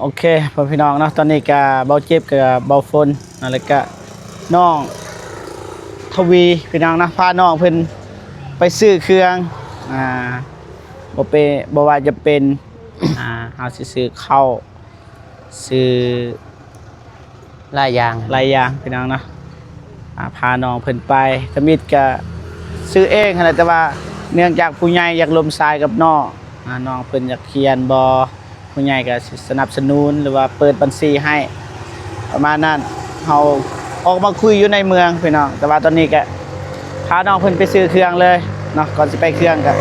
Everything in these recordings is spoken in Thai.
โอเคพ่อพี่น้องเนาะตอนนี้ก็เบาเจ็บกับเบาฝนอะไรก็น้องทวีพี่น้องนะพาน้องเพิ่นไปซื้อเครื่องอ่าบ่ว่าจะเป็นเฮาสิซื้อข้าวซื้อหลายอย่างพี่น้องเนาะพาน้องเพิ่นไปสมิทก็ซื้อเองแต่ว่าเนื่องจากผู้ใหญ่อยากลมทรายกับน้องน้องเพิ่นอยากเขียนบ่ผู้ใหญ่ก็สนับสนุนหรือว่าเปิดบัญชีให้ประมาณนั้นเฮาออกมาคุยอยู่ในเมืองพี่น้องแต่ว่าตอนนี้ก็พาน้องเพิ่นไปซื้อเครื่องเลยเนาะก่อนสิไปเครื่องก็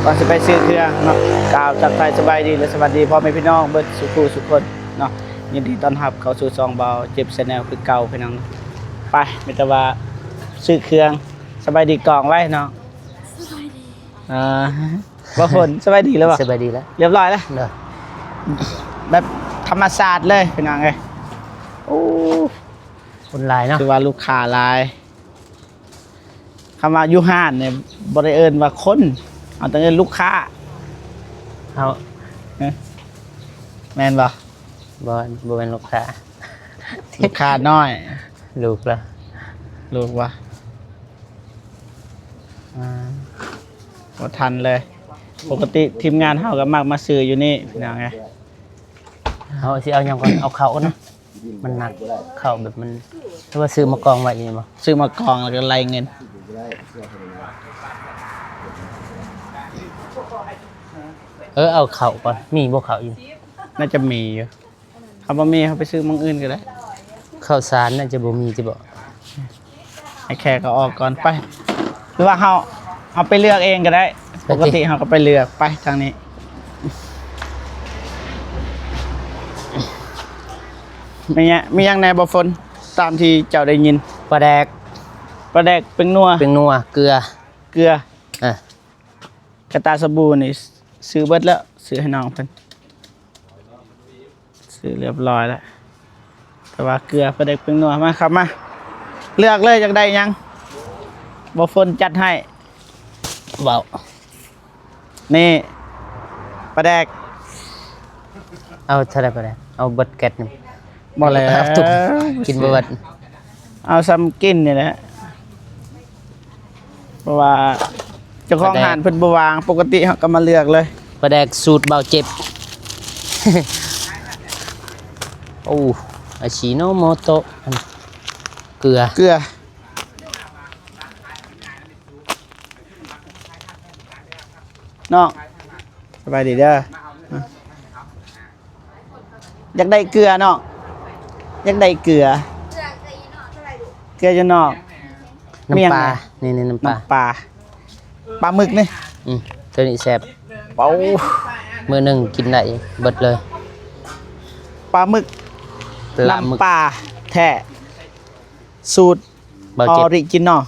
ก่อนสิไปซื้อเครื่องเนาะกล่าวทักทายสบายดีและสวัสดีพ่อแม่พี่น้องเบิดสุขคนเนาะยินดีต้อนรับเข้าสู่ซองเบาเจ็บแชนแนลคือเก่าพี่น้องไปมีแต่ว่าซื้อเครื่องสบายดีกล่องไว้เนาะสบายดีบ่ฝนสบายดีแล้วบ่สบายดีแล้วเรียบร้อยแล้วเด้อแบบธรรมศาสตร์เลยพี่น้องเอ้ยโอ้คนหลายเนาะคือว่าลูกค้าหลายคำว่าอยู่ห้านเนี่ยบ่ได้เอิ้นว่าคนเอาแต่เอิ้นลูกค้าเอาแม่นบ่บ่เป็นลูกค้าลูกค้าน้อย ลูกละลูกว่าบ่ทันเลยปกติทีมงานเฮาก็มักมาซื้ออยู่นี่พี่น้องไงเอาสิเอาหยังก่อนเอาเข้าก่อนเนาะมันหนักเข้าแบบมันถ้าว่าซื้อมากองไว้นี่บ่ซื้อมากองแล้วก็ไล่เงินเอาเข้าก่อนมีบ่เข้าอยู่น่าจะมีอยู่ถ้าบ่มีเขาไปซื้อมังอื่นก็ได้ข้าวสารน่าจะบ่มีจิบ่ให้แขกก็ออกก่อนไปหรือว่าเฮาเอาไปเลือกเองก็ได้ปกติเฮาก็ไปเลือกไปทางนี้มียังแหน่บ่ฝนตามที่เจ้าได้ยินปลาแดกเป็นนัวเกลือกระตาสบู่นี่ซื้อเบิดแล้วซื้อให้น้องเพิ่นซื้อเรียบร้อยแล้วแต่ว่าเกลือปลาแดกเป็นนัวมาครับมาเลือกเลยอยากได้ยังบ่ฝนจัดให้เว้านี่ปลาแดกเอาเท่าไหร่ปลาแดกเอาเบิดแก๊สนึงบ่แล้วทุกกินบ่เบิดเอาซ้ำกินนี่แหละเพราะว่าเจ้าของร้านเพิ่นบ่วางปกติเฮาก็มาเลือกเลยปลาแดกสูตรเบาเจ็บ โอ้อาชิโนโมโตะเกลือน้องสบายดีเด้ออยากได้เกลือน้องอยากได้เกลือจะนอกน้ำปลานี่น้ำปลาปลาหมึกนี่ตัวนี้แซ่บเป่ามื้อนึงกินได้เบิดเลยปลาหมึกน้ำปลาแท้สูตรออริจินอล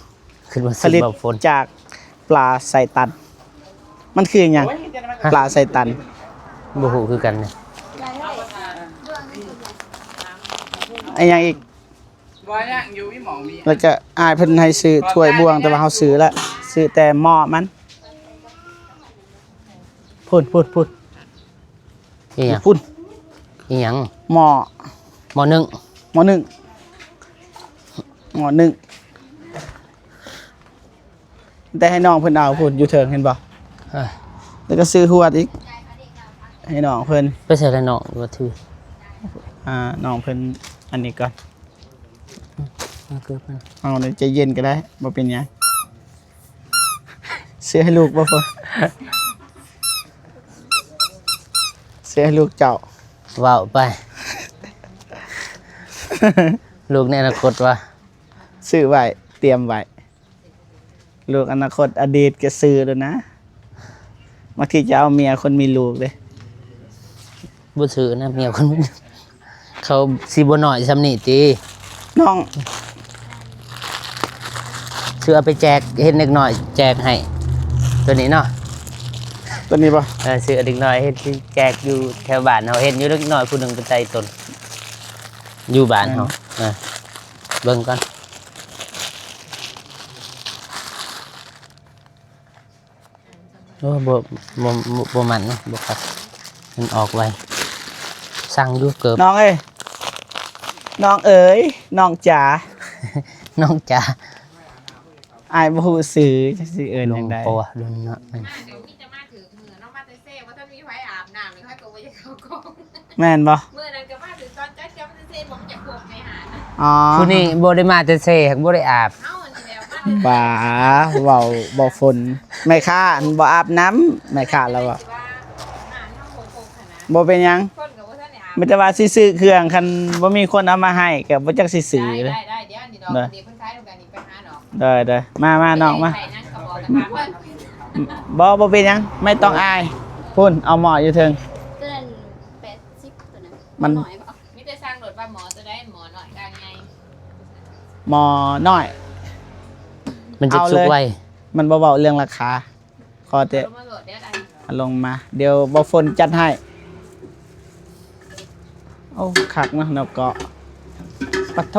ผลิตจากปลาไซตันมันคืออย่างปลาไซตันบ่ฮู้คือกันเนี่ยไอ้ยังอีกแล้วก็อายเพิ่นให้ซื้อถ้วยบวงแต่ว่าเฮาซื้อแล้วซื้อแต่หม้อมันพูดอีหยังอีหยังหม้อนึ่งแต่ให้น้องเพิ่นเอาพูดอยู่เถิงเห็นบ่แล้วก็ซื้อหวดอีกให้น้องเพิ่นไปใส่แล้วน้องว่าถือน้องเพิ่นอันนี้ก่อนเอาเดี๋ยวใจเย็นก็ได้บ่เป็นหยังซื้อให้ลูกบ่พอซื้อให้ลูกเจ้าว้าวไป ลูกในอนาคตว่าซื้อไว้เตรียมไว้ลูกอนาคตอดีตก็ซื้อแล้วนะบางทีจะเอาเมียคนมีลูกเลยบ่ซื้อนะเมียคนเขาสิบ่น้อยซำนี่ติน้องซื้อเอาไปแจกเฮ็ดเล็กน้อยแจกให้ตัวนี้เนาะตัวนี้ป่ะซื้อเด็กน้อยเฮ็ดแจกอยู่แถวบ้านเฮาเฮ็ดอยู่เล็กน้อยผู้นึงเป็นใจตนอยู่บ้านเฮาเบิ่งก่อนโอ้บ่มันเนาะบ่ครับมันออกไว สั่งอยู่เกือบ น้องเอ้ยน้องเอ๋ยน้องจ๋า น้องจ๋า อายบ่ฮู้ชื่อจักสิเอิ้น ล จั ง งได๋ ปะวะลงเนาะ มาเดี๋ยวพี่จะมาถือมือน้องมาเตเซ่ว่าถ้ามีไฟอาบน้ำหรือค่อยก็ว่าจะเข้ากอง แม่นบ่ เมื่อนั้นก็มาถือตอนจ้าเจ้าเตเซ่ผมจะพวกในหานะ อ๋อ ผู้นี้บ่ได้มาแต่เซ่บ่ได้อาบ เอ้าอันนี้แล้วมา บ่าเว้าบ่ฝนแม่ค้าอันบ่อาบน้ำแม่ค้าแล้วอ่ะ ว่าหาน้องโคงขนาด บ่เป็นหยัง คนกับว่าท่านเนี่ยอาบ มีแต่ว่าสิซื้อเครื่องคันบ่มีคนเอามาให้ก็บ่จักสิซื้อเลย ได้เดี๋ยวอันนี้ดอกอันนี้เพิ่นคล้ายกันนี่ไปหาดอก ได้มาน้องมา ใส่นั่งกระบอกนะคะเพิ่น บ่เป็นหยังไม่ต้องอายพุ่นเอาหมออยู่เทิง ตัวนั้น80ตัวนั้น มัน หน่อยบ่ มีแต่สร้างรถว่าหมอจะได้หมอหน่อยกลางไง หมอน้อย มันจะ เอา สุ เล ก ย ไว มันบ่เว้าเรื่องราคาขอแต่ ลงมาโหลดเดี๋ยวอัน เอาลงมา เดี๋ยวบ่ฝนจัดให้โอ้คักนะนกเกาะปัดโท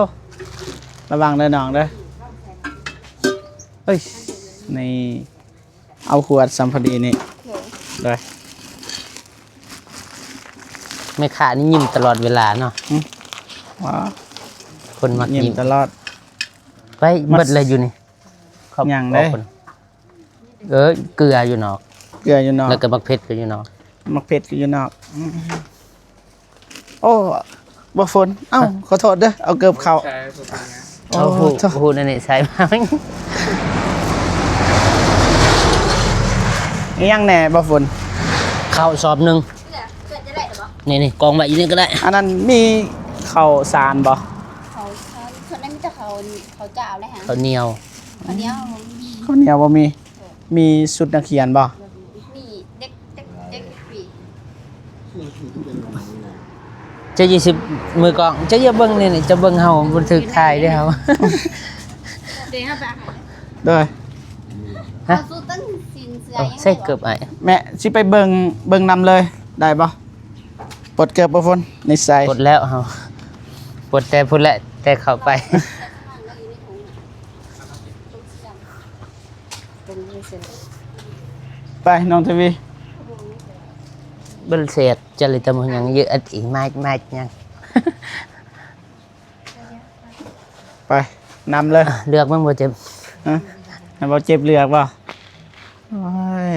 ระวังเด้อน้องเด้อเอ้ยนี่เอาขวดสัมพอดีนี่เลย แม่ค้านี่ยิ้มตลอดเวลาเนาะ ว้าว คนมัก ยิ้ม ยิ้ม ตลอด ไปเบิดเลยอยู่นี่ครอบ ยัง ครัว เด้ คนเกลืออยู่เนาะ เกลืออยู่นอก แล้วก็บักเผ็ดก็อยู่เนาะ มักเผ็ดอยู่นอกโอ้บ่ฝนเอ้าขอโทษเด้อเอาเกือบเข้าโอ้ เอาผู้ โทษ ผู้นั่นนี่ใส่มา อีหยังแหน่บ่ฝน ข้าวสอบหนึง เพื่อจะได้หรือบ่ นี่กองไว้อีนี่ก็ได้ อันนั้นมีข้าวสารบ่ เขาส่วนนั้นมีแต่เขาจะเอาได้หา ข้าวเหนียว อันเนี้ย ข้าวเหนียวบ่มีสุดนักเขียนบ่ มีเด็กปี จะ20มือกองจะอย่าเบิ่งนี่จะเบิ่งเฮาบ่ถึกทายเด้อเฮา เดี๋ยวไปหา เด้อ ฮะ เอาสู้ตั้งสินเสือ เอา ยัง ใส่เกือบไอ้ แม่สิไปเบิ่งนำเลย ได้บ่ปลดเกือบบ่ฝนในใส่ ปลดแล้วเฮาปลดแต่พุ่นแหละแต่เข้าไป เป็นเสือ ไปน้องทวี เบิ่เสียดจะเลยตะมึงยังเยอะอัดอีกมายัง ไปนำเลย เลือกมันบ่เจ็บ ฮะให้เบาเจ็บเลือกบ่โอ้ย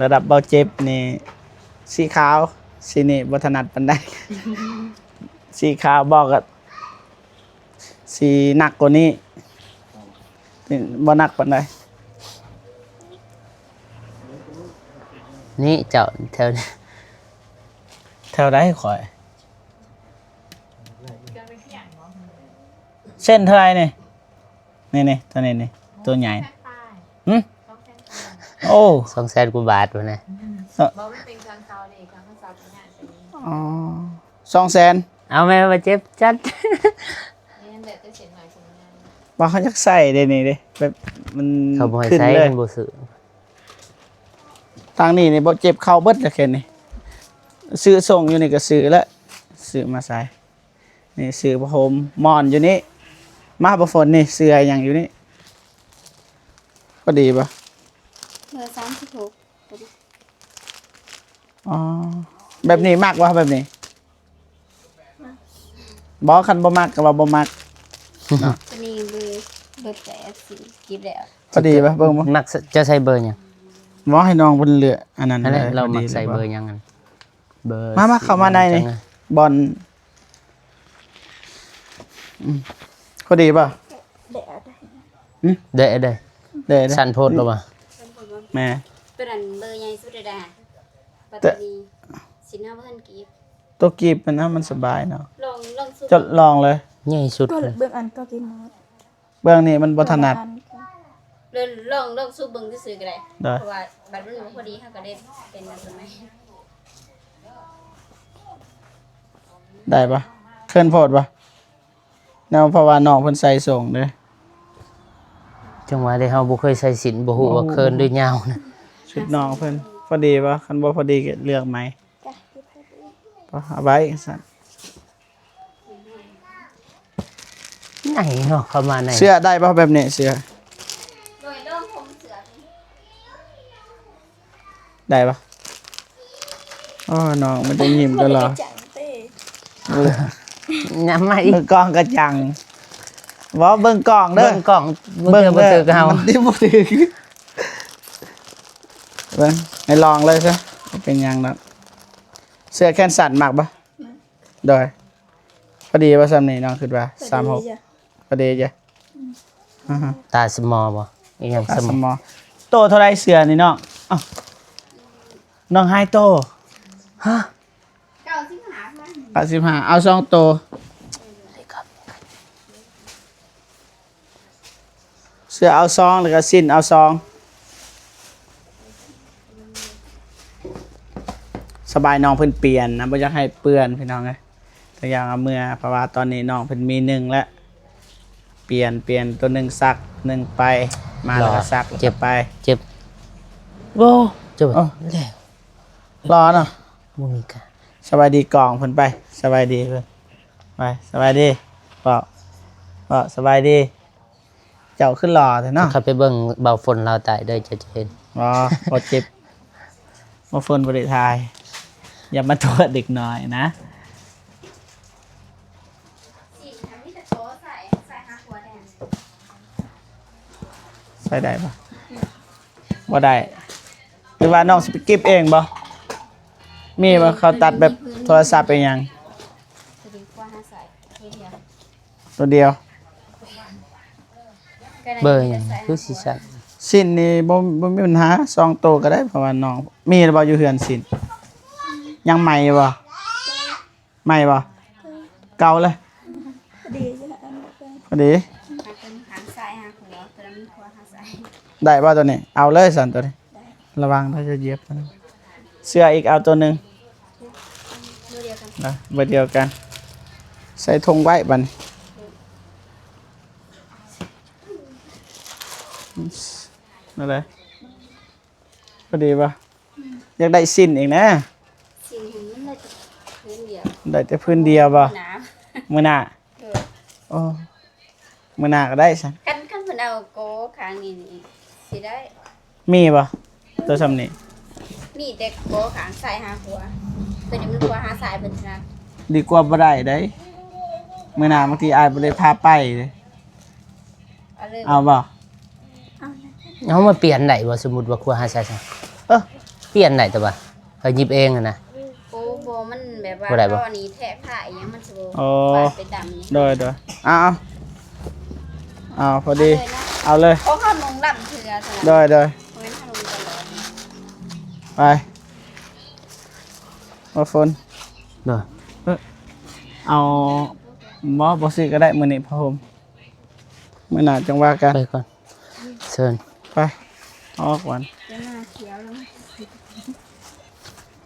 ระดับเบาเจ็บนี่สีขาวสีนี่บ่ถนัดปานใด สีขาวบอกกับสีหนักกว่านี้นี่บ่หนักปานใด นี่เจ้าแถวนี้ แถวใดข่อยเส้นเท่าไหร่นี่ตัวนี้นี่ตัวใหญ่หึโอ้ 200,000 กว่าบาทวะนะ บอกไม่เป็นทางเซาเลยทางเซาเป็นงานเป็น อ๋อ200,000 เอาแม่มาเจ็บจัด นี่นั่นแหละจะเสียหน่อยสมงาน บ่เขาอยากใส่เด้นี่เด้แบบมัน เขาบ่ให้ ขึ้น ใช้ เลย มันบ่ซื้อ ทางนี้นี่บ่เจ็บเข่าเบิดแล้วแค่นี้ซื้อส่งอยู่นี่ก็ซื้อแล้วซื้อมาใส่นี่ซื้อผ้าห่มหมอนอยู่นี่มาบ่ฝนนี่เสื้อหยังอยู่นี่ก็ดีป่ะ เบอร์36 อ๋อแบบนี้มักวะแบบนี้บ่คันบ่มักก็ว่าบ่มัก ตัวนี้เบอร์8สิกิบแล้ว พอดีป่ะเบิ่งบ่ มักจะใส่เบอร์หยัง บ่ให้น้องเพิ่นเลือกอันนั้น นั่นแหละ ลย เรา พอ มั ดี กใส่ ลย เบอร์หยังกันเบอร์ มาเข้ามาในนี่ จังอะ บอลพอดีป่ะ ได้ เด้อ สั่นโพดแล้วบ่ แม่ ตัวนั้นเบอร์ใหญ่สุดเลยได้ปัตตานีสินห้าพันกีบ ตัวกีบมันนะมันสบายเนาะ ลองสู้ จะลองเลย ใหญ่สุด ก็ เลย เบื้องอันก็กินหมด เบื้องนี้มันบ่ถนัด ลองสู้เบิ่งซื่อๆก็ได้ ได้ เพราะว่าบัตรมันบ่พอดีเฮาก็ได้เป็นอันนั้นไหม ได้ปะเคลื่อนโพดปะแนวเพราะว่าน้องเพิ่นใส่ส่งเด้อ จังหวะที่เฮาบ่เคยใส่สินบ่ฮู้ว่าเคินหรือยาวนะ ชุดน้องเพิ่นพอดีปะคันบ่พอดีก็เลือกไหมปะเอาไว้สั่น ไหนเนาะเข้ามาไหน เสื้อได้ปะแบบนี้เสื้อ โดยเรื่องผมเสือ ได้ปะอ๋อน้องมันจะยิ้มตลอด จังเต้ น้ำมาอีก เบิ่งกล้องกระจังบ่เบิ่งกล้องเด้อ เบิ่งกล่องเบิ่งบ่ถือเฮา มันที่บ่ถือเบิ่งให้ลองเลยซะเป็นหยังดอกเสื้อแขนสั้นมักบ่โดยพอดีว่าซ้ำนี่น้องคิดว่า36พอดีจ้ะฮะ ตาสมอบ่อีหยัง ๆ ส ส มอ มอโตเท่าไรเสื้อนี่น้องอ้าวน้องให้โต ฮะ เก้าสิบห้าพัน 85เอา2โตเสื้อเอา2แล้วก็สิ้นเอา2สบายน้องเพิ่นเปลี่ยนนะบ่อยากให้เปื้อนพี่น้องเอ้ยตัวอย่างเอาเมื่อเพราะว่าตอนนี้น้องเพิ่นมี1แล้วเปลี่ยนตัวหนึงซักหนึงไปมาแล้วก็ซักแล้วก็ไป เจ็บ โอ้ เจ็บ เอ้า แล้ว รอเนาะ บ่มีกะ สบายดีกล่องเพิ่นไปสบายดีเพิ่นไปสบายดีเปล่าสบายดี เจ้าขึ้นรอเถอะเนาะ เข้าไปเบิ่งเบาฝนเราวตายได้จะเห็น บ่เจ็บบ่ฝนบ่ได้ทาย อย่ามาโทษเด็กน้อยนะ สิทำนี่แต่โตใส่หาหัวแดง ใส่ได้ปะบ่ได้หรือว่าน้องสิไปเก็บเองบ่มีบ่เขาตัดแบบโทรศัพท์เป็นหยัง จะดีกว่าหาใส่เดียว ตัวเดียว เบอร์หยังคือสิซัก สิ้นนี่บ่มีปัญหา2โตวก็ได้เพราะว่าน้องมีหรือบ่อยู่เฮือนสิ้นยังใหม่บ่ใหม่บ่เก่าเลยพอดี หาเป็นหางใส่หาหัวตัวนั้นมีหัวหาใส่ ได้ป่ะตัวนี้ เอาเลยสันตัวนี้ ระวังถ้าจะเหยียบนะเสื้ออีกเอาตัวหนึ่ง ตัวเดียวกัน นะเบอร์เดียวกัน ใส่ธงไว้บัดนนั่นเลยพอดีป่ะอยากได้สิ้นอีกนะ สิ่งหนึ่งมันเลยพื้นเดียว ได้แต่พื้นเดียวป่ะ หนา มือหน้าโอ้มือหน้าก็ได้สัน ขั้นเพิ่นเอาโกคางนี่สิได้ มีป่ะตัวซ้ำนี่ มีแต่โกขางใส่หาหัวตัวนี้มันหัวหาใส่เป็นนะ ดีกว่าบ่ได้ได้มือหน้าบางทีอายบ่ได้พาไปเลย เอาเลย เอาป่ะ เอามาเปลี่ยนได้บ่สมมุติว่าครัวหาใส่ซะ เออ เปลี่ยนได้แต่ว่าเขาหยิบเองอะนะ โกโบมันแบบว่า บ่ได้บ่ ตอนนี้แทะผ้าอีหยังมันสิบ่ โอ้ บาดเป็นดำนี่ โดยเอาพอดี เอาเลยนะเอาเลย โอ้ข้าวมงดำเถื่อเถอะ โดย เว้นขนมตลอด ไปมาฝน เด้อ เอาหมอบอสิก็ได้มือนี้พะผมมื่อหน้าจังว่ากัน ไปก่อนเชิญ ไปออกก่อน เดี๋ยวหน้าเขียวแล้ว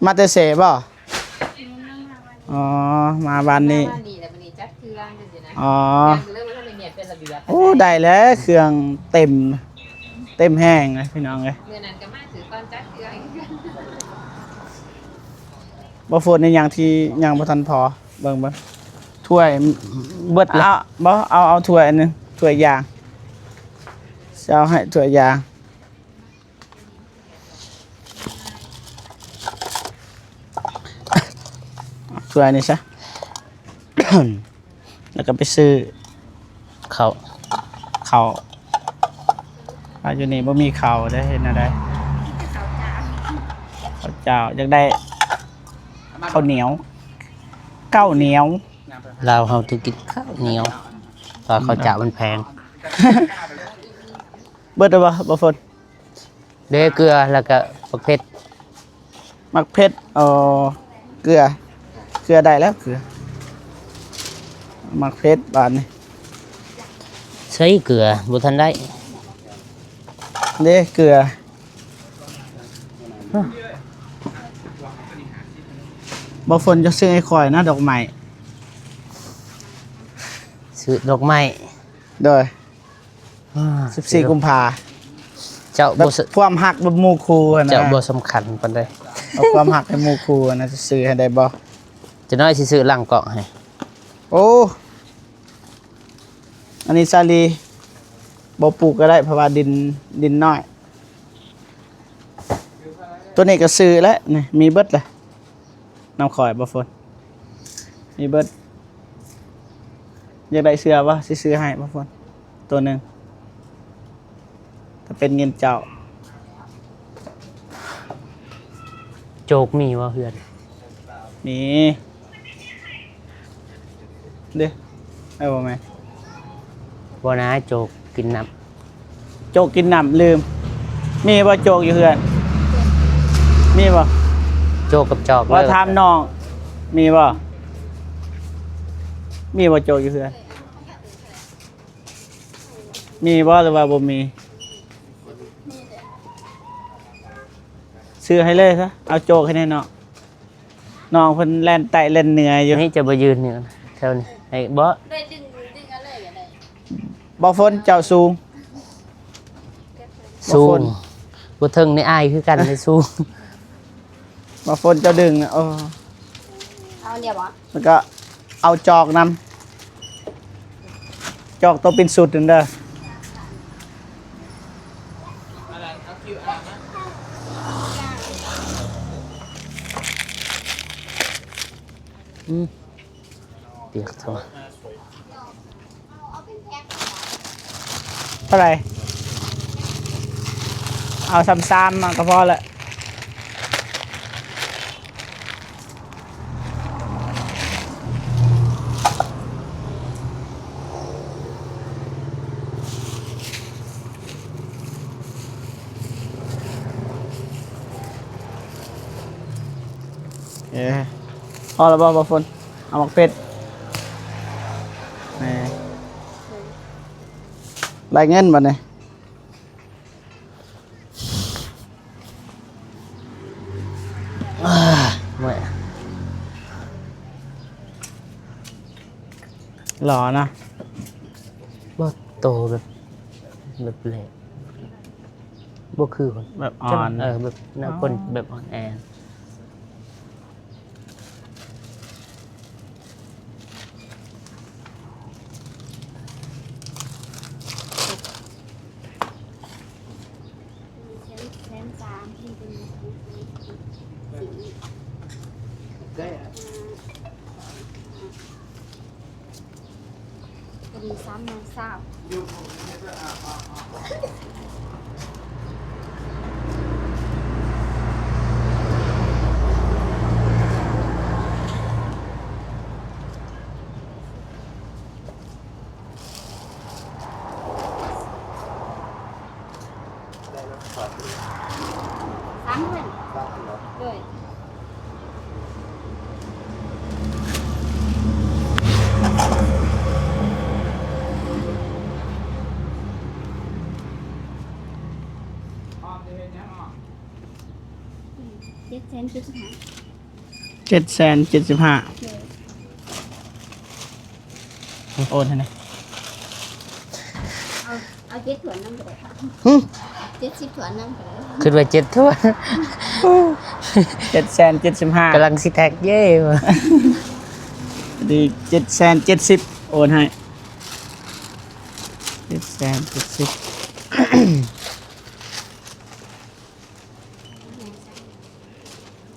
มาแต่เสบ่อ๋อมาบ้านนี้ บ้านดีแต่มันนี่จัดเครื่องนั่นสินะ อ๋อ เริ่มว่าถ้าเมียเป็นระเบียบ โอ้ได้แล้วเครื่องเต็มแห้งเลยพี่น้องเลย เมื่อนั้นก็มาถือตอนจัดเครื่องอีกกัน บ่ฝนในอย่างที่ยังบ่ทันพอเบิ่งถ้วย เบิดละ เอาถ้วยอันหนึงถ้วยยางจะเอาให้ถ้วยยางถ้วยนี่ซะ แล้วก็ไปซื้อ เขา ข้าวอยู่นี่บ่มีข้าวได้เห็นอะไร เขาจ้า ข้าวเจ้าอยากได้ข้าวเหนียวเก้าเหนียว เราเฮาต้องกินข้าวเหนียวเพราะข้าวเจ้ามันแพง เบิดแล้วบ่ฝน เด้เกลือแล้วก็ประเภท มักเพชรเกลือได้แล้วเกลือมักเพชรบาทนี่ ใช้เกลือบ่ทันได้ เด้เกลือบ่ฝนจะซื้อให้ข่อยนะดอกไม้ ซื้อดอกไม้ โดย อ่า 14กุมภา เจ้า แบบ บ่ส ความหักแบบหมู่ครูอะนะ เจ้าบ่สำคัญปานใด เอาความหักให้หมู่ครูอะนะจะซื้อให้ได้บ่ จะน้อยสิซื้อลังเกาะให้ โอ้อันนี้ซาลีบ่ปลูกก็ได้เพราะว่าดินน้อย ตัวนี้ก็ซื้อแล้วนี่มีเบิดเลยน้ำข่อยบ่ฝน มีเบิดอยากได้เสื้อบ่สิซื้อให้บ่ฝนตัวหนึงถ้าเป็นเงินเจ้า โจกมีว่าเพื่อน นี่เด้ไอ้บ่แม่ บ่นะโจกกินน้ โจกกินน้ำลืม มีบ่โจกอยู่เฮือน มีบ่ ำโจกกับจอก ว่า เลิก ถามน้อง มีบ่ มีบ่โจกอยู่เฮือน มีบ่หรือว่าบ่มี ซื้อให้เลยซะ เอาโจกให้แน่เนาะน้องเพิ่นแล่นไต่เล่นเหนื่อยอยู่ นี่จะบ่ยืนนี่แถวนี้ไอ้บ่ ได้ดึงเอาเลยก็ได้ บ่ฝนเจ้าสูง สู บ่ฝ ง น บ่เทิงในอายคือกันในสูง บ่ฝนเจ้าดึงน่ะโอ้ เอาเดียวบ่ แล้วก็เอาจอกนำจอกตัวเป็นสุดนั่นเด้อ เปียกโทษ เท่าไหร่เอาซ้ำๆมาก็พอละพอแล้วบ่ฝนเอาหมักเป็ดนี่รายเงินบัดนี้ เมื่อย หล่อนะ บ่โตแบบเละบ่คือคน แบบอ่อน แบบหน้าคนแบบอ่อนแอ แสนสามที่เป็นก็ดี3โมงเช้า 3 เดือนเลย 775 775,000 เลย โอนให้หน่อย เอา7 ถ้วยน้ำก็ได้ค่ะ70 ถ้วยน้ำก็ได้ ขึ้นไป7ทั่ว 775,000 กำลังสิแท็กเย่ว่ะ ดี770,000โอนให้770,000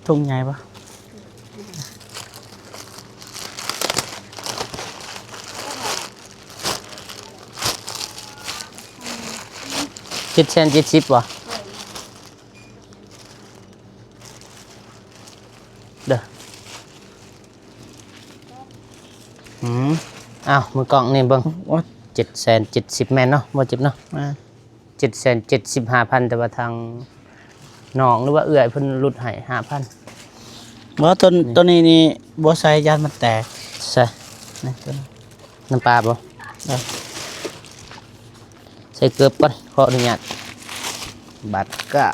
ทุ่งใหญ่ปะ 770,000ว่ะเด้อ อ้าวมือกล้องนี่เบิ่ง ว่า 770,000แม่นเนาะบ่เจ็บเนาะ มา 775,000แต่ว่าทางน้องหรือว่าเอื้อยเพิ่นลดให้5,000 บ่ต้นนี้นี่บ่ใส่ยานมันแตก ใช่ นะต้น น้ำปลาบ่ ได้ ใส่เกลือก่อนขออนุญาตบัดก็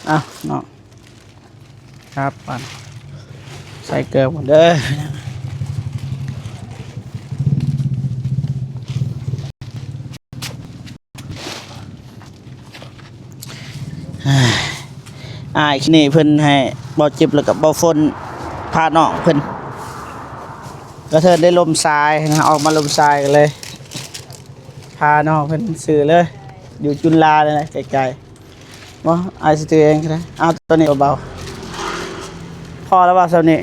อ้าวเนาะครับปั่นใส่เกลือหมดเด้อนี่เพิ่นให้บ่จิบแล้วก็บ่ฝนพาน้องเพิ่น ก็เทิดได้ลมทรายนะออกมาลมทรายกันเลยพาน้องเพิ่นซื้อเลย อยู่จุฬาเลยนะไกลๆว่าไอซ์ตัวเองก็ได้เอาตัวนี้เบาๆพอแล้วว่าเท่านี้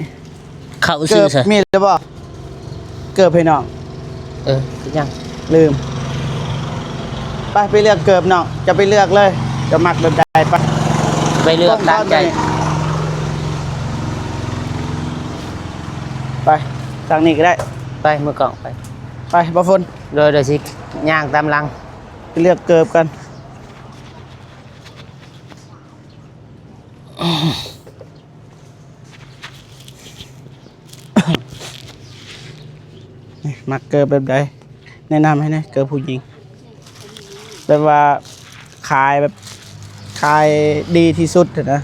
เขา เกื ซื้อ อบ ซะ มีหรือเปล่าเกือบให้น้อง ยัง ลืมไปเลือกเกือบน้องจะไปเลือกเลยจะมักแบบใดไป ไปเลือกตามใจ ไปทางนี้ก็ได้ ไปเมื่อกล่องไป ไปบ่ฝน โดยสิย่างตามหลัง ไปเลือกเกือบกันนี่มักเกิบแบบใดแนะนำให้นะเกิบผู้หญิงแบบว่าขายแบบขายดีที่สุดเถอะนะ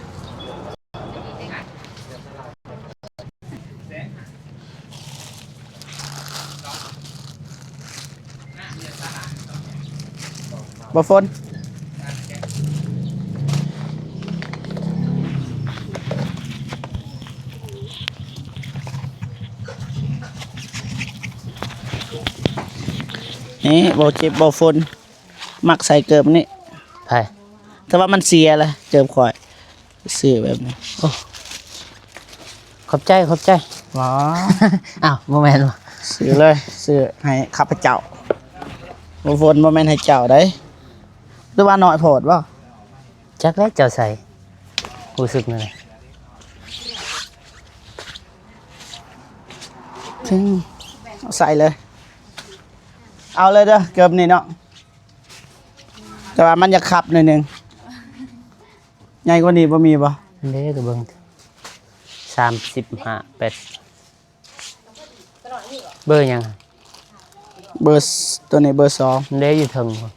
บ่ฝนนี่บ่เจ็บบ่ฝนมักใส่เกิบนี่ ไป แต่ว่ามันเสียเลยเจิมข่อยซื้อแบบนี้ ขอบใจ ว้า อ้าวโมเมนต์ ซื้อเลยซื้อให้ข้าพเจ้าบ่ฝนบ่แม่นให้เจ้าได้หรือว่าน้อยโพดบ่ จักแล้วเจ้าใส่รู้สึกนั่นแหละ ถึงเอาใส่เลย เอาเลยเด้อเกือบนี่เนาะแต่ว่ามันจะขับหน่อยหนึงใหญ่กว่านี้บ่มีบ่ เด้ก็เบิ่ง35 8เบอร์หยัง เบอร์ตัวนี้เบอร์2 เด้อยู่เทึงบ่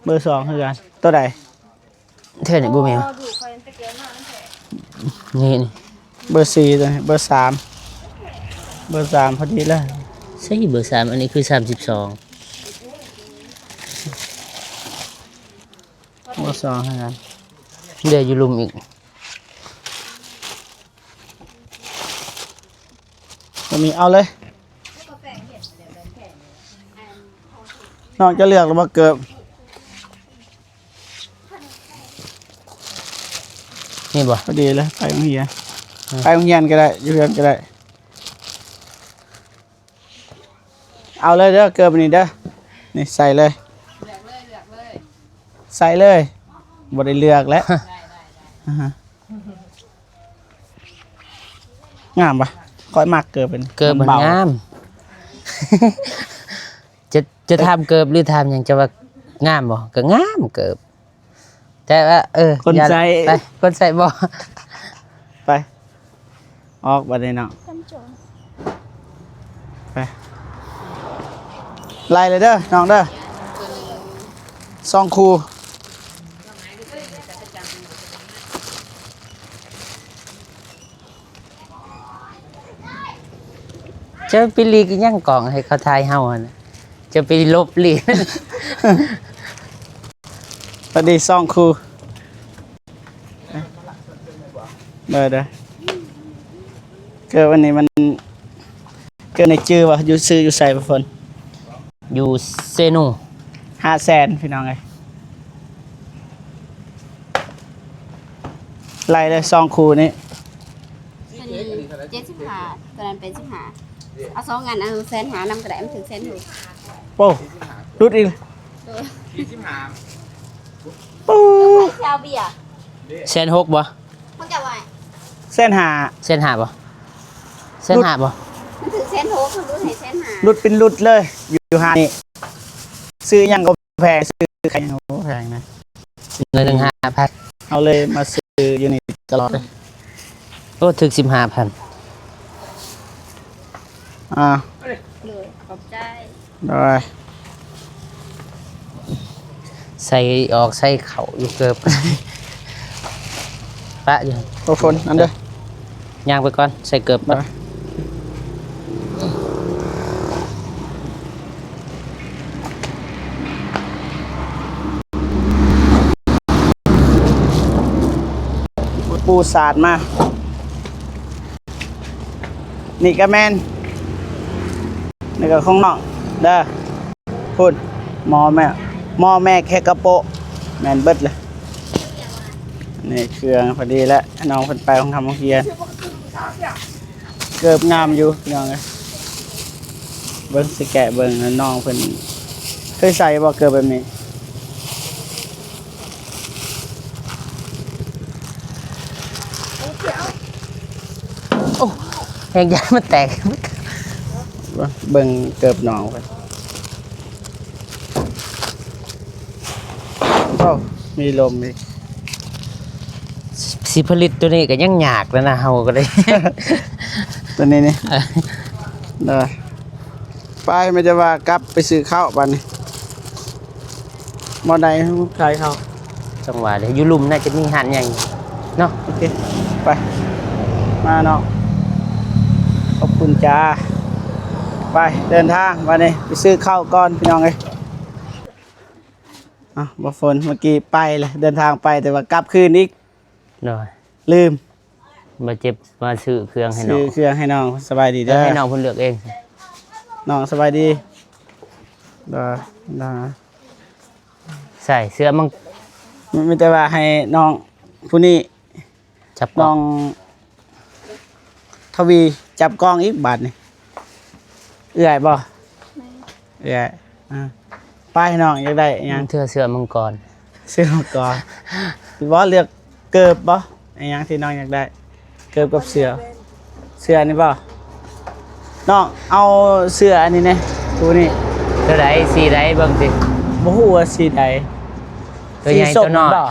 เบอร์2คือกันตัวใด เท่านี่บ่แม่นนี่ เบอร์4ตัวนี้เบอร์3เบอร์3พอดีเลย ใช่เบอร์3อันนี้คือ32 เบอร์2คือกัน เดี๋ยวอยู่ลุมอีก บ่มีเอาเลยน้องจะเลือกหรือว่าเกือบ นี่บ่ พอดีเลยไปโรงเรียนไปโรงเรียนก็ได้อยู่เรือนก็ได้เอาเลยเด้อเกือบนี่เด้อนี่ใส่เลย เลือกเลย ใส่เลยบ่ได้เลือกแล้วอ่าฮะงามปะค่อยมักเกือบเป็น เกิบมัน เบาง าม จะทำเกิบหรือทำหยังจะว่างามบ่ก็งามเกิบแต่ว่าคน อย่า ใส่ ไปคนใส่บ่ ไปออกบัดนี้เนาะไปไล่เลยเด้อน้องเด้อซองคู จะไปลีกยังกล่องให้เขาทายเฮาอะนะจะไปลบลีก พอดีซองคูเบอร์เด้อเกิดวันนี้มันเกิดในจื้อวะอยู่ซื้ออยู่ใส่ประฟน อยู่เซนู 500,000พี่น้องไงไล่เลยซองคูนี้ ตัวนี้75ตัวนั้นเป็น15เอา2งานเอาแสนหานำกระไดมันถึงแสนหก โป้รุดอีกปู เช้าเบียร์ 1,600,000บ่ เขาจะว่า เส้นหา 1,500,000บ่1,500,000บ่ มันถึงแสนหกเขารู้ให้แสนหา รุดเป็นรุดเลย อยู่หานี่ซื้อยังก็แพงซื้อใครยังก็แพงนะ เงิน5,000 เอาเลยมาซื้ออยู่นี่ตลอดเลย โอ้ถึง 15,000 อ่า เลยขอบใจ ได้ ใส่ออกใส่เข่าอยู่เกือบ ปะอยู่ โอ้ฝนนั่นเด้อย่าง ไปก่อนใส่เกือบ ไปปูสาดมา นี่ก็แม่นนี่ก็ของน้องเด้อพูดหมอแม่แค่กระโปะแม่นเบิดเลยนี่เครื่องพอดีแล้วน้องเพิ่นไปของทำโรงเรียนเกือบงามอยู่พี่น้องเอ้ยเบิ่งสิแกะเบิ่งแล้วน้องเพิ่นเคยใส่บ่เกือบแบบนี้ โอ้แหงยางมันแตก เบิ่งเกือบหนองเพิ่นโอ้มีลมอีก สิผลิตตัวนี้ก็ยังยากแล้วนะเฮาก็ได้ ตัวนี้นี่เด้อไปมันจะว่ากลับไปซื้อข้าวบัดนี้บ่ได้ขายข้าว จังหวะเดี๋ยวอยู่หลุมน่าจะมีหันใหญ่เนาะ โอเคไปมาเนาะขอบคุณจ้าไปเดินทางมานี่ไปซื้อข้าวก่อนพี่น้องเอ้ยบ่ฝนเมื่อกี้ไปเลยเดินทางไปแต่ว่ากลับคืนอีก เนาะ ลืม มาเจ็บมาซื้อเครื่องให้น้ ซื้ อ อง เครื่องให้น้องสบายดี เดี๋ เด้ ยว อ ให้น้องเพิ่นเลือกเอง น้องสบายดีเด้อ ใส่เสื้อมัง ไม่แต่ว่าให้น้องผู้นี้ จับก น้ ล้ อ อง งทวีจับกล้องอีกบาทนี่เอื้อยบ่เอื้อยป้ายน้องอยากได้อิหยัง เสื้อมังกร ซื้อมาก่อนหรือว่าเลือกเกิบบ่อิหยังที่น้องอยากได้ เกิบกับเสื้อนี่บ่น้องเอาเสื้ออันนี้แน่ผู้นี้ ตัวใดสีใดเบิ่งสิ บ่ฮู้ว่าสีใด ตัวใหญ่ สีส้ม ตัวน้อย บ่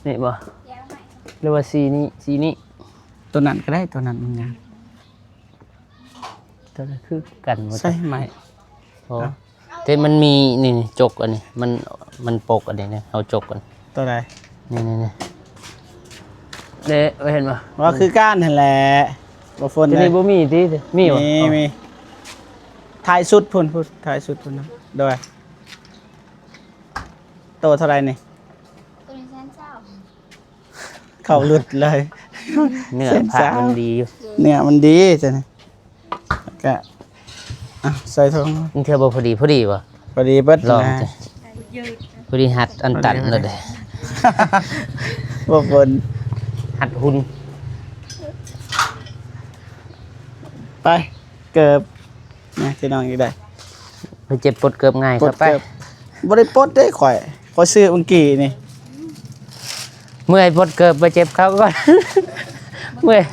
นี่บ่หรือว่าสีนี้ ตัวนั้นก็ได้ตัวนั้นมันงาม ตัวนั้นคือกันหมด ใช่ไหม โอ้แต่มันมีนี่จกอันนี้มันปกอันนี้เนี่ยเอาจกกัน ตัวใด นี่เด้เห็นบ่ ว่าคือก้านนั่นแหละบ่ฝน ที่ เล นี่ ย บ่มีติมีบ่ มีถ่ายสุดพุ่นถ่ายสุดพุ่นนะโดยโตเท่าไหรนี่ ตัวนี้แสนเศร้า เข้าหลุดเลย เนื้อผ้ามันดีอยู่ เนี่ยมันดีจ้ะนี่แล้วก็ใส่ทอง มันเทื่อบ่พอดีบ่ พอดีเบิด ลอง นะ จ้ะพอดีหัดอันตันแล้วเด้ บ่ฝน หัดหุ่น ไปเกิบนะที่น้องอยู่ได้ ไปเจ็บปวดเกือบง่าย ปล ครั ด บไป เกิบบ่ได้ปลดได้ข่อยซื้อเมื่อกี้นี่ เมื่อยปวดเกือบไปเจ็บเขาก่อน เมื่อย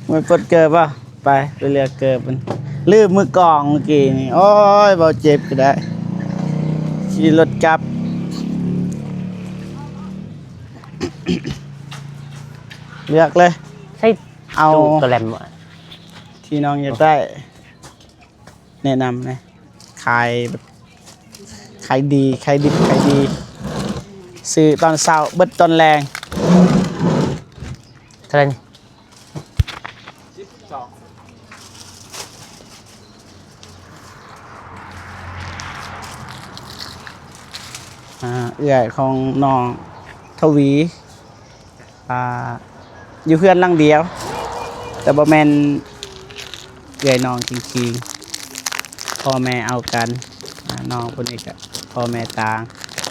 มันปลดเกิบป่ะไปเลือกเกิบมันลืมมือกลองเมื่อกี้นี่โอ้ยบ่เจ็บก็ได้ขี่รถกลับ เลือกเลย ใช่ เอา ตู้กระแลมบ่ ที่น้องอยากได้แนะนำนะขายแบบขายดีขายดิบขายดีซื้อตอนเช้าเบิดตอนแรง เท่าไหร่นี่ เอื้อยของน้องทวีอยู่เพื่อนหลังเดียว แต่บ่แม่นเอื้อยน้องจริงๆพ่อแม่เอากันน้องคนนี้ก็พ่อแม่ต่าง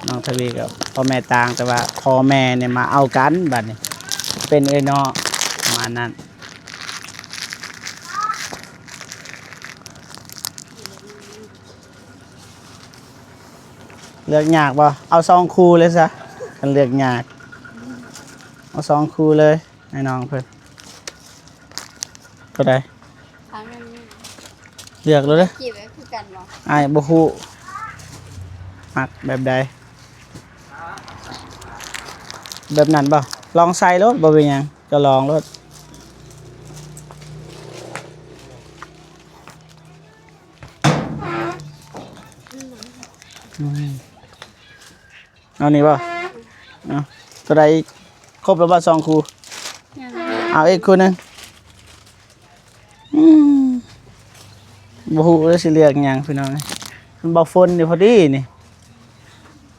น้องทวีกับพ่อแม่ต่างแต่ว่าพ่อแม่เนี่ยมาเอากันบัดนี้เป็นเอื้อยน้องประมาณนั้นเลือกยากบ่เอา2คู่เลยซะกันเลือกยากเอา2คู่เลยให้น้องเพิ่นก็ได้ ทางนั้น เลือกเลยเด้อ จีบไว้คือกันบ่ อ้ายบ่ฮู้มักแบบใดแบบนั้นบ่ลองใส่รถบ่เป็นหยังก็ลองรถเอานี่บ่เอาตัวใดอีกครบแล้วบ่2คู่เอาอีกคู่หนึงบ่ฮู้เลยสิเลือกหยังพี่น้องเอ้ยมันบ่ฝนนี่พอดีนี่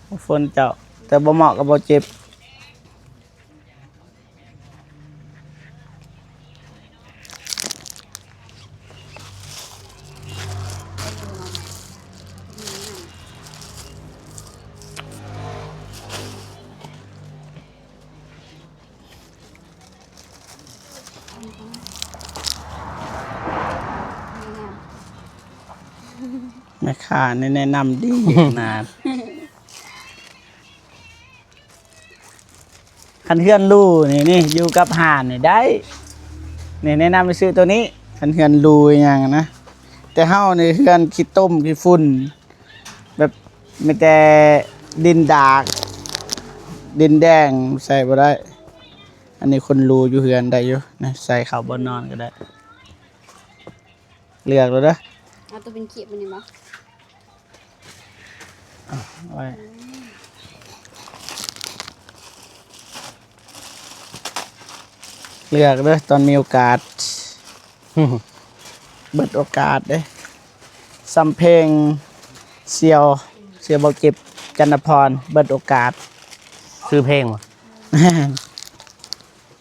บ่ฝนเจ้าแต่บ่เหมาะกับบ่เจ็บ ม่ค้าแนะนำดีนะคันเฮือนรูนี่อยู่กับห่านนี่ได้นี่แนะนำไปซื้อตัวนี้คันเฮือนรูอย่างนะแต่เฮานี่เฮือนขี้ต้มขี้ฝุ่นแบบมีแต่ดินดากดินแดงใส่บ่ได้อันนี้คนรูอยู่เฮือนได้อยู่นะใส่ข้าวบ่นอนก็ได้เลือกแล้วเด้อ เอาตัวเป็นเขียบมันนี่บ่ ไว้เลือกเด้อตอนมีโอกาส เบิดโอกาสเด้ซ้ำเพลงเสียวบ่เก็บจันทพรเบิดโอกาส ซื้อเพลงบ่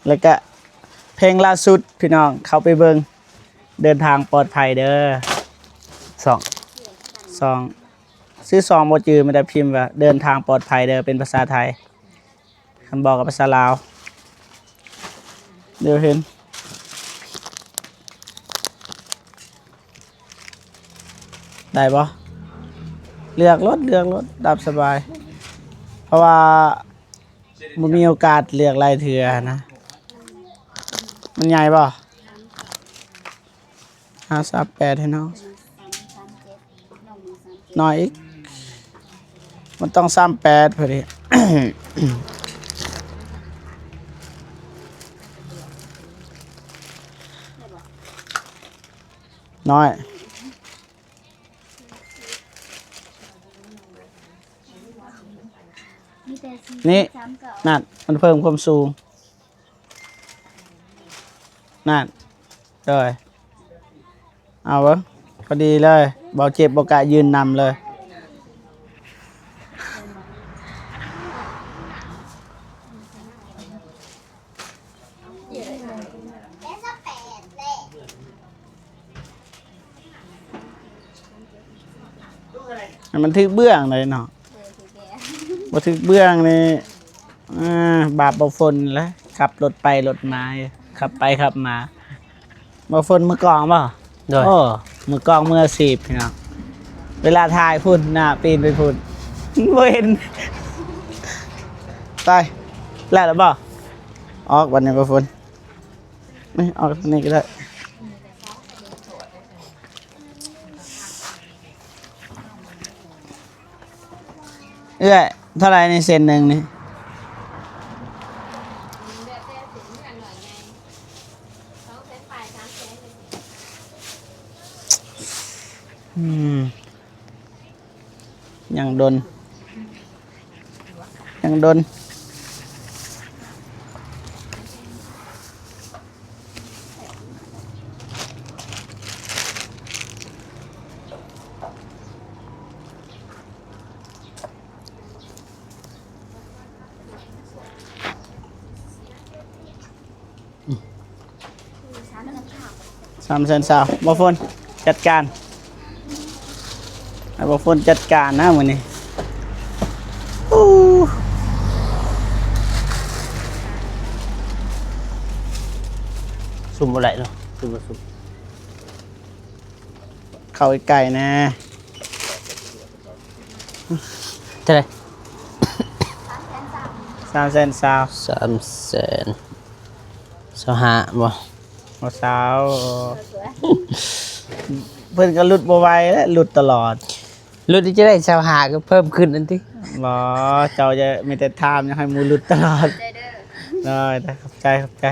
แล้วก็เพลงล่าสุดพี่น้องเข้าไปเบิ่งเดินทางปลอดภัยเด้อ สอง ซองซื้อซองบ่จือไม่ได้พิมพ์ว่าเดินทางปลอดภัยเด้อเป็นภาษาไทยคันบอกกับภาษาลาวเดี๋ยวเห็นได้ปะเลือกรถดับสบาย เพราะว่ามันมีโอกาสเลือกหลายเทื่อนะมันใหญ่ปะ538ให้น้องน้อยอีกมันต้อง38พอดี น้อยนี่นั่นมันเพิ่มความสูงนั่นเลยเอาวะพอดีเลยเบาเจ็บเบากะยืนนำเลยมันทึกเบื้องเลยเนาะบ่ทึกเบื้องนี่บาปบ่ฝนแล้วขับรถไปรถมาขับไปขับมาบ่ฝนมือกลองบ่ โดย โอ้มือกลองมือสีบพี่น้องเวลาถ่ายพุ่นหน้าปีนไปพุ่น บ่เห็นไปแล้วหรือบ่ออกวันนี้บ่ฝนนี่ออกทางนี้ก็ได้เอ้ยเท่าไหร่ในเซนหนึ่งนี่ ยังโดน300,000บ่ฝนจัดการให้บ่ฝนจัดการนะมื้อนี้อู้ ซุ่มบ่ได้เนาะซุ่มบ่ซุ่ม เข้าใกล้ๆนะ เท่าไหร่ 300,000 300,000 25บ่ บ่สาว เพิ่นก็หลุดบ่ไหวแล้วหลุดตลอด รุ่นที่จะได้25ก็เพิ่มขึ้นอันติ บ่เจ้าจะมีแต่ถามอยากให้หมู่หลุดตลอด ใจเด้อ ได้ขอบใจ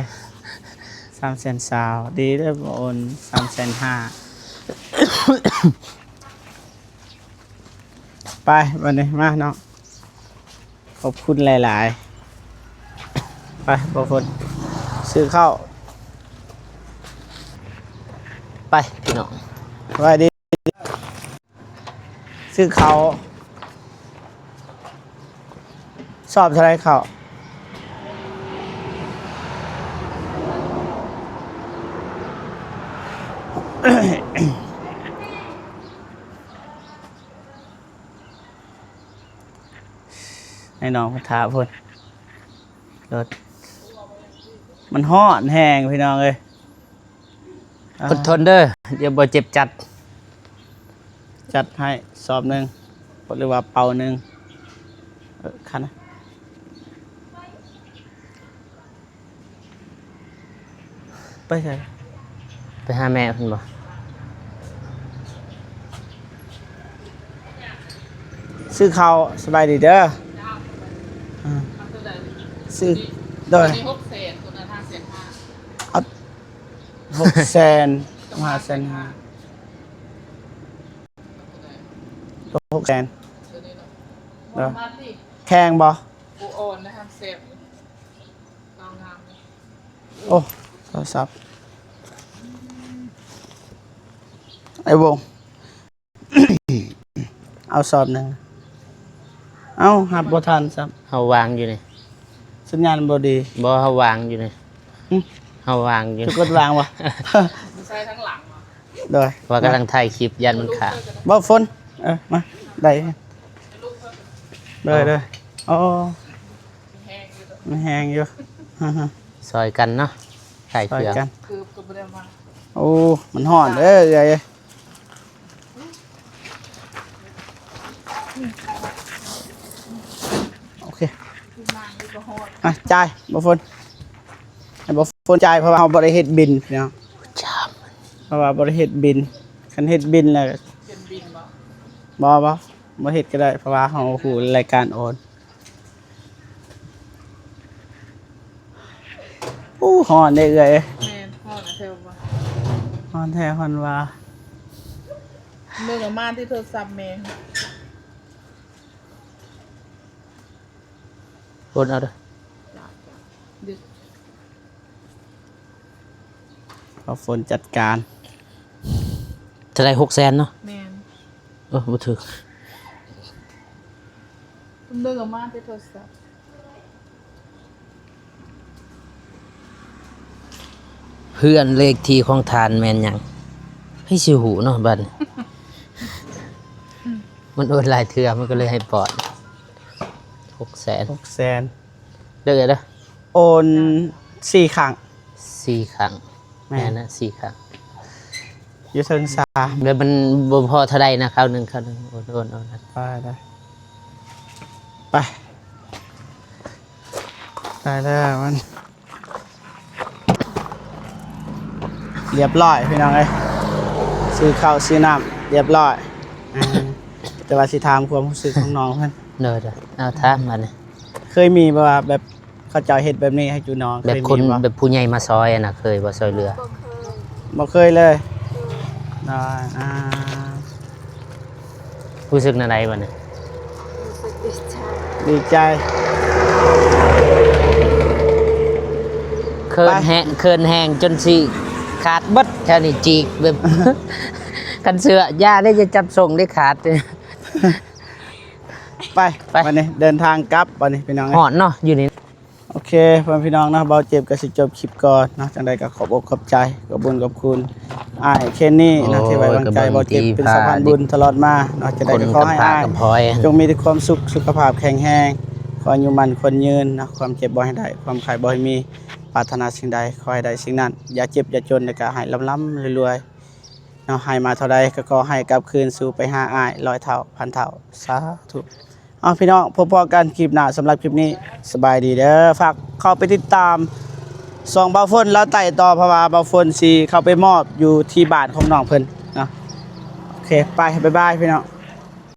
300,000ดีเด้อบ่โอน350,000ไปวันนี้มาเนาะขอบคุณหลายๆไปบ่ฝนซื้อข้าว ไปพี่น้อง ไว้ดีซื้อเขาวสอบเท่าไรเขาว ให้น้องพัทาพุ่นรถมันฮ้อนแห้งพี่น้องเอ้ย อดทนเด้อเดี๋ยวบ่เจ็บจัด จัดให้สอบหนึ่งหรือว่าเป่าหนึ่งคันนะไปใช่ ไปหาแม่เพิ่นบ่ ซื้อข้าวสบายดีเด้อซื้อโดย มี6 แสนคนละ5 แสน เอา600,000 500,000 600,000 5มาสิ แข่งบ่ กูโอนนะ5 แสนลองงาม โอ้โทรศัพท์ไอ้วง เอาสอบหนึ่งเอาหับบ่ทันซ้ เฮาวางอยู่นี่ ำสัญญาณบ่ดี บ่เฮาวางอยู่นี่ หึ เฮาวางอยู่ จะกดวางวะ ไม่ใช่ทั้งหลังเหรอ โดย ว่ากำลังถ่ายคลิปยันมันขาด บ่ฝนมาได้เลยโอ้ แห้งอยู่ มันแหงอยู่ ซอยกันเนาะถ่าย ต่อย เครื่อง กัน คือก็ไม่ได้มา โอ้มันห่อนเด้อไงโอเค คือมาอยู่ก็โหด จ่ายบ่ฝนให้บ่ฝนจ่ายเพราะว่าเราบ่ได้เฮ็ดบินเนาะ ชาม เพราะว่าบ่ได้เฮ็ดบินคันเฮ็ดบินแล้ว เป็นบินบ่ บ่เฮ็ดก็ได้เพราะว่าเฮาฮู้รายการโอนฮ้อนได้เอ้ย แม่นโหดนะเธอบ่ ฮ้อนแท้ฮ้อนว่า เมื่อกับมาที่โทรศัพท์แม่ โอนเอาเด้อ ดึก พอฝนจัดการ จะได้600,000เนาะ แม่น บ่ถึก เมื่อกับมาที่โทรศัพท์ เพื่อนเลขที่ของทานแม่นหยังให้สิหูเนาะบัดนี้ มันโอนหลายเทื่อมันก็เลยให้ปอด 600,000 600,000 เด้อเด้อ โอน4ครั้ง 4 ครั้งแม่นนะ4 ครั้ง อยู่เทิงซา เดี๋ยวมันบ่พอเท่าใดนะคราวหนึงโอนเอานะ ได้ไปได้แล้วมันเรียบร้อยพี่น้องเอ้ยซื้อข้าวซื้อน้ำเรียบร้อยแต่ว่าสิถามความรู้สึกของน้องเพิ่น เด้อเอาถามมานี่ เคยมีบ่ว่าแบบเขาเจ้าเฮ็ดแบบนี้ให้จูน้อง แบบ เคย คน มีบ่ แบบผู้ใหญ่มาซอยอะนะเคยบ่ซอยเรือ บ่เคยเลยได้รู้สึกอะไรบ้างเนี่ย ดีใจ เคินแห้งจนสิขาดเบัดแถวนี้จีกแบบ กันเสือย่าได้จะจับส่งได้ขาดเลย ไป ไป วันนี้เดินทางกลับวันนี้พี่น้องเอ้ย หอนเนาะอยู่นี่ โอเคพ่อพี่น้องนะเบาเจ็บก็สิจบคลิปก่อนนะจังใดก็ขอบอกขอบใจขอบบุญขอบคุณอ้ายเคนนี่นะที่ไว้วางใจเบาเจ็บเป็นสะพานบุญตลอดมาเนาะจะได้ คน ก็ขอ กับ ให้ พา อ้าย กับพลอย จงมีแต่ความสุขสุขภาพแข็งแรงขออายุมันคนยืนนะความเจ็บบ่ให้ได้ความไข้บ่ให้มีปรารถนาสิ่งใดขอให้ได้สิ่งนั้นอย่าเจ็บอย่าจนแล้วก็ให้ล้ำๆรวยๆเนาะให้มาเท่าใดก็ขอให้กลับคืนสู่ไปหาอ้าย100 เท่าพันเท่าสาธุเอาพี่น้องพบกันคลิปหน้าสำหรับคลิปนี้สบายดีเด้อฝากเข้าไปติดตามส่องเบาฝนแล้วไต่ต่อเพราะว่าเบาฝนสิเข้าไปมอบอยู่ที่บ้านของน้องเพิ่นเนาะโอเคไปบ๊ายบายพี่น้อง